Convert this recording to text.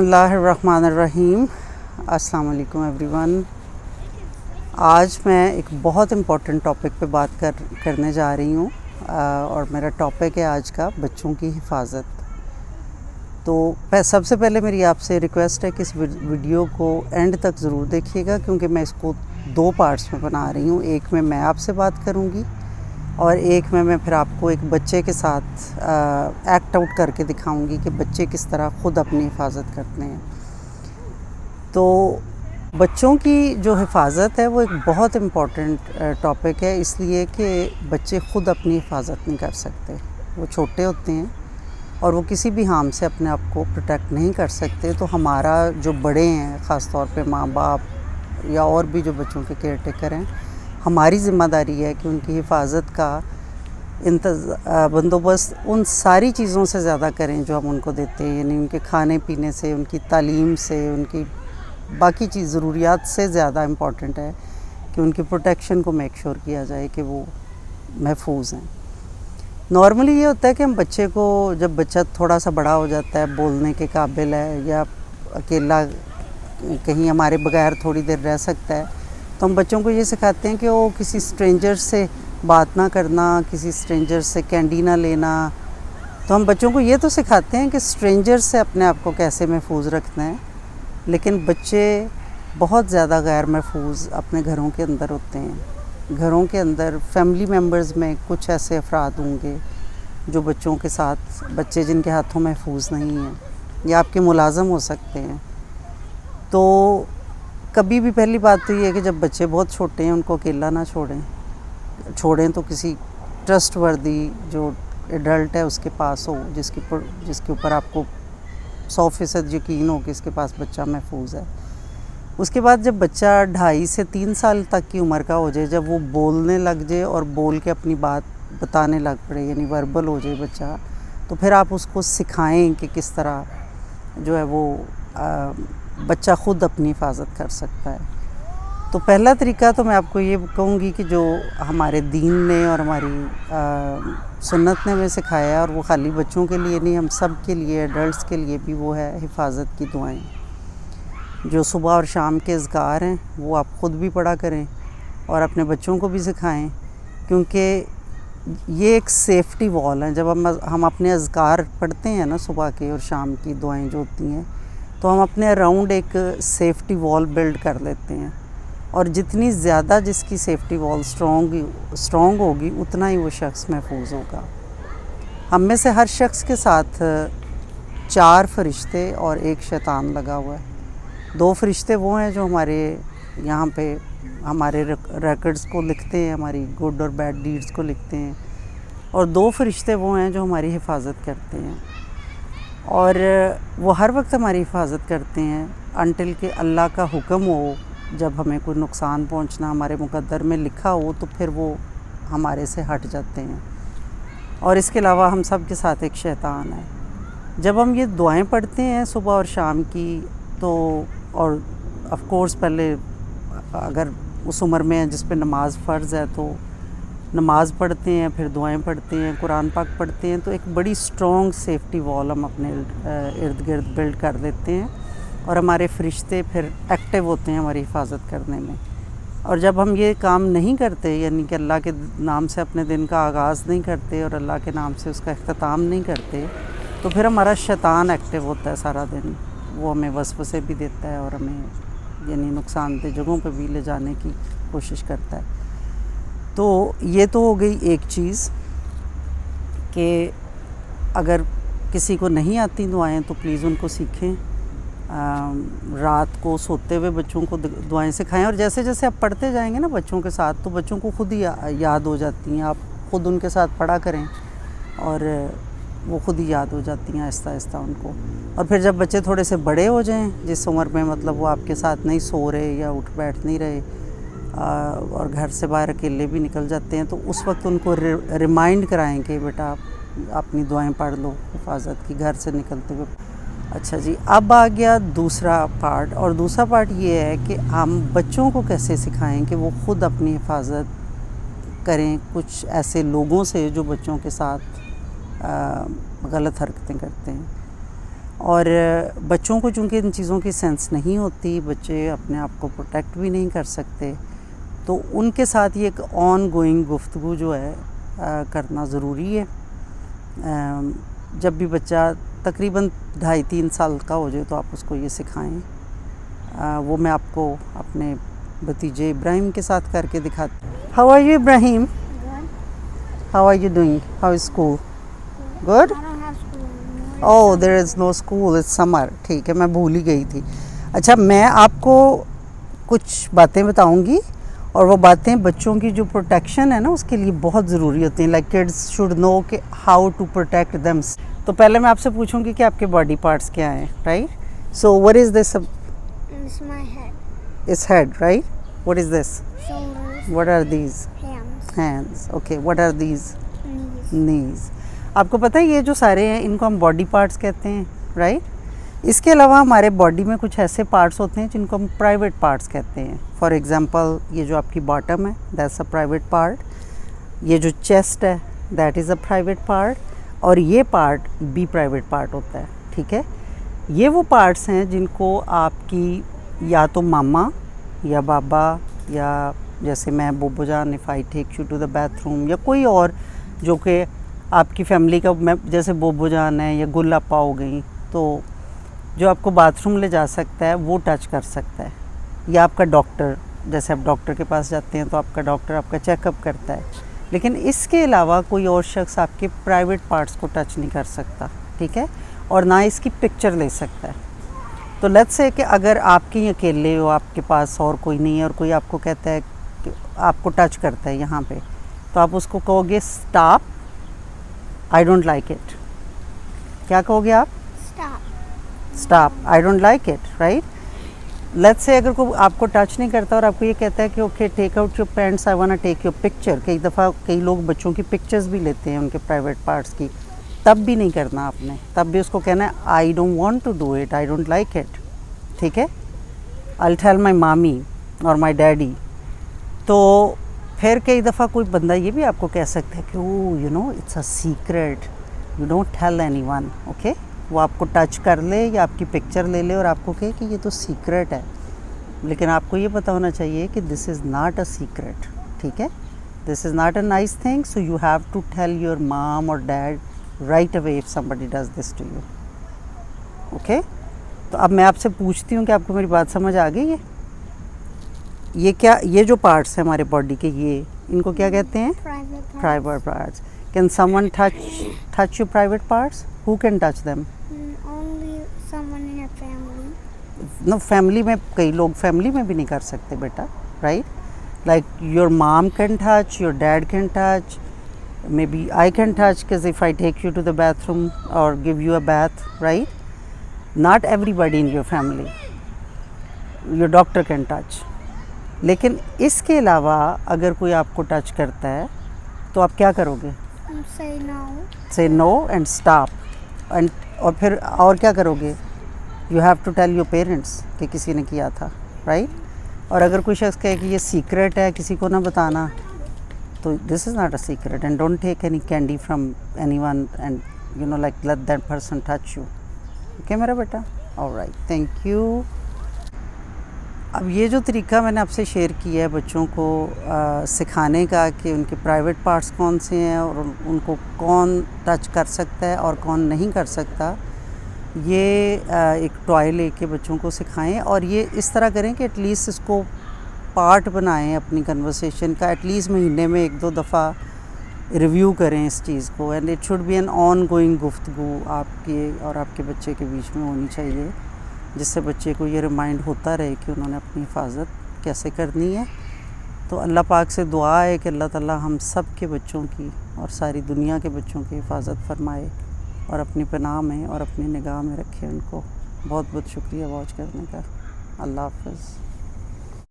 بسم اللہ الرحمن الرحیم۔ السلام علیکم ایوری ون۔ آج میں ایک بہت امپورٹنٹ ٹاپک پہ بات کرنے جا رہی ہوں، اور میرا ٹاپک ہے آج کا بچوں کی حفاظت۔ تو سب سے پہلے میری آپ سے ریکویسٹ ہے کہ اس ویڈیو کو اینڈ تک ضرور دیکھیے گا، کیونکہ میں اس کو 2 پارٹس میں بنا رہی ہوں۔ ایک میں آپ سے بات کروں گی، اور ایک میں پھر آپ کو ایک بچے کے ساتھ ایکٹ آؤٹ کر کے دکھاؤں گی کہ بچے کس طرح خود اپنی حفاظت کرتے ہیں۔ تو بچوں کی جو حفاظت ہے وہ ایک بہت امپورٹنٹ ٹاپک ہے، اس لیے کہ بچے خود اپنی حفاظت نہیں کر سکتے، وہ چھوٹے ہوتے ہیں اور وہ کسی بھی ہارم سے اپنے آپ کو پروٹیکٹ نہیں کر سکتے۔ تو ہمارا جو بڑے ہیں، خاص طور پہ ماں باپ یا اور بھی جو بچوں کے کیئر ٹیکر ہیں، ہماری ذمہ داری ہے کہ ان کی حفاظت کا بندوبست ان ساری چیزوں سے زیادہ کریں جو ہم ان کو دیتے ہیں، یعنی ان کے کھانے پینے سے، ان کی تعلیم سے، ان کی باقی ضروریات سے زیادہ امپورٹنٹ ہے کہ ان کی پروٹیکشن کو میک شور کیا جائے کہ وہ محفوظ ہیں۔ نارملی یہ ہوتا ہے کہ ہم بچے کو، جب بچہ تھوڑا سا بڑا ہو جاتا ہے، بولنے کے قابل ہے یا اکیلا کہیں ہمارے بغیر تھوڑی دیر رہ سکتا ہے، تو ہم بچوں کو یہ سکھاتے ہیں کہ وہ کسی اسٹرینجر سے بات نہ کرنا، کسی اسٹرینجر سے کینڈی نہ لینا۔ تو ہم بچوں کو یہ تو سکھاتے ہیں کہ اسٹرینجر سے اپنے آپ کو کیسے محفوظ رکھنا ہے، لیکن بچے بہت زیادہ غیر محفوظ اپنے گھروں کے اندر ہوتے ہیں۔ گھروں کے اندر فیملی ممبرز میں کچھ ایسے افراد ہوں گے جو بچوں کے ساتھ، بچے جن کے ہاتھوں محفوظ نہیں ہیں، یا آپ کے ملازم ہو سکتے ہیں۔ تو کبھی بھی پہلی بات تو یہ ہے کہ جب بچے بہت چھوٹے ہیں ان کو اکیلا نہ چھوڑیں تو کسی ٹرسٹ وردی جو ایڈلٹ ہے اس کے پاس ہو، جس کے اوپر آپ کو 100% یقین ہو کہ اس کے پاس بچہ محفوظ ہے۔ اس کے بعد جب بچہ 2.5 سے 3 سال تک کی عمر کا ہو جائے، جب وہ بولنے لگ جائے اور بول کے اپنی بات بتانے لگ پڑے، یعنی وربل ہو جائے بچہ، تو پھر آپ اس کو سکھائیں کہ کس طرح جو ہے وہ بچہ خود اپنی حفاظت کر سکتا ہے۔ تو پہلا طریقہ تو میں آپ کو یہ کہوں گی کہ جو ہمارے دین نے اور ہماری سنت نے ہمیں سکھایا ہے، اور وہ خالی بچوں کے لیے نہیں، ہم سب کے لیے، ایڈلٹس کے لیے بھی، وہ ہے حفاظت کی دعائیں۔ جو صبح اور شام کے اذکار ہیں وہ آپ خود بھی پڑھا کریں اور اپنے بچوں کو بھی سکھائیں، کیونکہ یہ ایک سیفٹی وال ہے۔ جب ہم اپنے اذکار پڑھتے ہیں نا، صبح کے اور شام کی دعائیں جو ہوتی ہیں، تو ہم اپنے اراؤنڈ ایک سیفٹی وال بلڈ کر لیتے ہیں، اور جتنی زیادہ جس کی سیفٹی وال اسٹرانگ ہوگی، اتنا ہی وہ شخص محفوظ ہوگا۔ ہم میں سے ہر شخص کے ساتھ 4 فرشتے اور 1 شیطان لگا ہوا ہے۔ 2 فرشتے وہ ہیں جو ہمارے یہاں پہ ہمارے ریکارڈز کو لکھتے ہیں، ہماری گڈ اور بیڈ ڈیڈز کو لکھتے ہیں، اور 2 فرشتے وہ ہیں جو ہماری حفاظت کرتے ہیں، اور وہ ہر وقت ہماری حفاظت کرتے ہیں انٹل کہ اللہ کا حکم ہو۔ جب ہمیں کوئی نقصان پہنچنا ہمارے مقدر میں لکھا ہو تو پھر وہ ہمارے سے ہٹ جاتے ہیں۔ اور اس کے علاوہ ہم سب کے ساتھ ایک شیطان ہے۔ جب ہم یہ دعائیں پڑھتے ہیں صبح اور شام کی، تو اور آف کورس پہلے اگر اس عمر میں ہیں جس پہ نماز فرض ہے تو نماز پڑھتے ہیں، پھر دعائیں پڑھتے ہیں، قرآن پاک پڑھتے ہیں، تو ایک بڑی اسٹرانگ سیفٹی وال ہم اپنے ارد گرد بلڈ کر دیتے ہیں، اور ہمارے فرشتے پھر ایکٹیو ہوتے ہیں ہماری حفاظت کرنے میں۔ اور جب ہم یہ کام نہیں کرتے، یعنی کہ اللہ کے نام سے اپنے دن کا آغاز نہیں کرتے اور اللہ کے نام سے اس کا اختتام نہیں کرتے، تو پھر ہمارا شیطان ایکٹیو ہوتا ہے سارا دن۔ وہ ہمیں وسوسے بھی دیتا ہے اور ہمیں یعنی نقصان دہ جگہوں پہ بھی لے جانے کی کوشش کرتا ہے۔ تو یہ تو ہو گئی ایک چیز کہ اگر کسی کو نہیں آتی دعائیں تو پلیز ان کو سیکھیں، رات کو سوتے ہوئے بچوں کو دعائیں سکھائیں، اور جیسے جیسے آپ پڑھتے جائیں گے نا بچوں کے ساتھ، تو بچوں کو خود ہی یاد ہو جاتی ہیں۔ آپ خود ان کے ساتھ پڑھا کریں اور وہ خود ہی یاد ہو جاتی ہیں آہستہ آہستہ ان کو۔ اور پھر جب بچے تھوڑے سے بڑے ہو جائیں، جس عمر میں مطلب وہ آپ کے ساتھ نہیں سو رہے یا اٹھ بیٹھ نہیں رہے، اور گھر سے باہر اکیلے بھی نکل جاتے ہیں، تو اس وقت ان کو ریمائنڈ کرائیں کہ بیٹا آپ اپنی دعائیں پڑھ لو حفاظت کی، گھر سے نکلتے ہوئے۔ اچھا جی، اب آ گیا دوسرا پارٹ، اور دوسرا پارٹ یہ ہے کہ ہم بچوں کو کیسے سکھائیں کہ وہ خود اپنی حفاظت کریں کچھ ایسے لوگوں سے جو بچوں کے ساتھ غلط حرکتیں کرتے ہیں۔ اور بچوں کو چونکہ ان چیزوں کی سینس نہیں ہوتی، بچے اپنے آپ کو پروٹیکٹ بھی نہیں کر سکتے، تو ان کے ساتھ یہ ایک آن گوئنگ گفتگو جو ہے کرنا ضروری ہے. جب بھی بچہ تقریباً 2.5-3 سال کا ہو جائے تو آپ اس کو یہ سکھائیں. وہ میں آپ کو اپنے بھتیجے ابراہیم کے ساتھ کر کے دکھاتی. How are you Ibrahim? How are you doing? How is school? Good. Oh there is no school, it's summer. ٹھیک ہے، میں بھول ہی گئی تھی. اچھا، میں آپ کو کچھ باتیں بتاؤں گی، اور وہ باتیں بچوں کی جو پروٹیکشن ہے نا اس کے لیے بہت ضروری ہوتی ہیں. لائک کڈس شوڈ نو کہ ہاؤ ٹو پروٹیکٹ دیم. تو پہلے میں آپ سے پوچھوں گی کہ آپ کے باڈی پارٹس کیا ہیں، right? So what is this? It's my head. It's head, right? What is this? Shoulders. What are these? Hands. Hands. Okay. What are these? Knees. Knees. آپ کو پتہ ہے یہ جو سارے ہیں ان کو ہم باڈی پارٹس کہتے ہیں، رائٹ؟ اس کے علاوہ ہمارے باڈی میں کچھ ایسے پارٹس ہوتے ہیں جن کو ہم پرائیویٹ پارٹس کہتے ہیں. فار ایگزامپل یہ جو آپ کی باٹم ہے دیٹس اے پرائیویٹ پارٹ. یہ جو چیسٹ ہے that is a private part. اور یہ پارٹ بھی پرائیویٹ پارٹ ہوتا ہے. ٹھیک ہے، یہ وہ پارٹس ہیں جن کو آپ کی یا تو ماما یا بابا یا جیسے میں بوبو جان if I take you to the bathroom, یا کوئی اور جو کہ آپ کی فیملی کا، میں جیسے بوبو جان ہے یا گل آپا ہو گئیں، تو جو آپ کو باتھ روم لے جا سکتا ہے وہ ٹچ کر سکتا ہے. یا آپ کا ڈاکٹر، جیسے آپ ڈاکٹر کے پاس جاتے ہیں تو آپ کا ڈاکٹر آپ کا چیک اپ کرتا ہے. لیکن اس کے علاوہ کوئی اور شخص آپ کے پرائیویٹ پارٹس کو ٹچ نہیں کر سکتا. ٹھیک ہے، اور نہ اس کی پکچر لے سکتا ہے. تو لیٹس سے کہ اگر آپ کی اکیلے ہو، آپ کے پاس اور کوئی نہیں ہے، اور کوئی آپ کو کہتا ہے کہ آپ کو ٹچ کرتا ہے یہاں پہ، تو آپ اس کو کہو گے stop, I don't like it. کیا کہو گے آپ؟ Stop. Stop, I don't like it, right? Let's say اگر کوئی آپ کو ٹچ نہیں کرتا اور آپ کو یہ کہتا ہے کہ okay take out your pants, I want take your picture. کئی دفعہ کئی لوگ بچوں کی پکچرز بھی لیتے ہیں ان کے پرائیویٹ پارٹس کی، تب بھی نہیں کرنا آپ نے. تب بھی اس کو کہنا ہے I don't want to do it, I don't like it. ٹھیک ہے، آئی ٹیل مائی مامی اور مائی ڈیڈی. تو پھر کئی دفعہ کوئی بندہ یہ بھی آپ کو کہہ سکتا ہے کہ oh you know it's a secret, you don't tell anyone. Okay, وہ آپ کو ٹچ کر لے یا آپ کی پکچر لے لے اور آپ کو کہے کہ یہ تو سیکریٹ ہے، لیکن آپ کو یہ پتہ ہونا چاہیے کہ دس از ناٹ اے سیکریٹ. ٹھیک ہے، this is not a nice thing, so you have to tell your mom اور dad right away if somebody does this to you. Okay, تو اب میں آپ سے پوچھتی ہوں کہ آپ کو میری بات سمجھ آ گئی ہے؟ یہ کیا، یہ جو پارٹس ہیں ہمارے باڈی کے، یہ ان کو کیا کہتے ہیں؟ Private parts. Private parts. Can someone touch your private parts? Who can touch them? Only someone in your family. No, family میں کئی لوگ فیملی میں بھی نہیں کر سکتے بیٹا، right? Like your mom can touch, your dad can touch, maybe I can touch because if I take you to the bathroom or give you a bath, right? Not everybody in your family. Your doctor can touch. لیکن اس کے علاوہ اگر کوئی آپ کو touch کرتا ہے تو آپ کیا کرو گے؟ Say no. say no and stop. اور پھر اور کیا کرو گے؟ You have to tell your parents کہ کسی نے کیا تھا، رائٹ؟ اور اگر کوئی شخص کہے کہ یہ سیکریٹ ہے، کسی کو نہ بتانا، تو this is not a secret. And don't take any candy from anyone and you know like let that person touch you. Okay میرا بیٹا؟ All right, thank you. اب یہ جو طریقہ میں نے آپ سے شیئر کیا ہے بچوں کو سکھانے کا کہ ان کے پرائیویٹ پارٹس کون سے ہیں اور ان کو کون ٹچ کر سکتا ہے اور کون نہیں کر سکتا، یہ ایک ٹوائے لے کے بچوں کو سکھائیں. اور یہ اس طرح کریں کہ ایٹ لیسٹ اس کو پارٹ بنائیں اپنی کنورسیشن کا. ایٹ لیسٹ مہینے میں 1-2 دفعہ ریویو کریں اس چیز کو. And it should be an ongoing گفتگو آپ کے اور آپ کے بچے کے بیچ میں ہونی چاہیے، جس سے بچے کو یہ ریمائنڈ ہوتا رہے کہ انہوں نے اپنی حفاظت کیسے کرنی ہے. تو اللہ پاک سے دعا ہے کہ اللہ تعالیٰ ہم سب کے بچوں کی اور ساری دنیا کے بچوں کی حفاظت فرمائے اور اپنی پناہ میں اور اپنی نگاہ میں رکھے ان کو. بہت بہت شکریہ واچ کرنے کا. اللہ حافظ.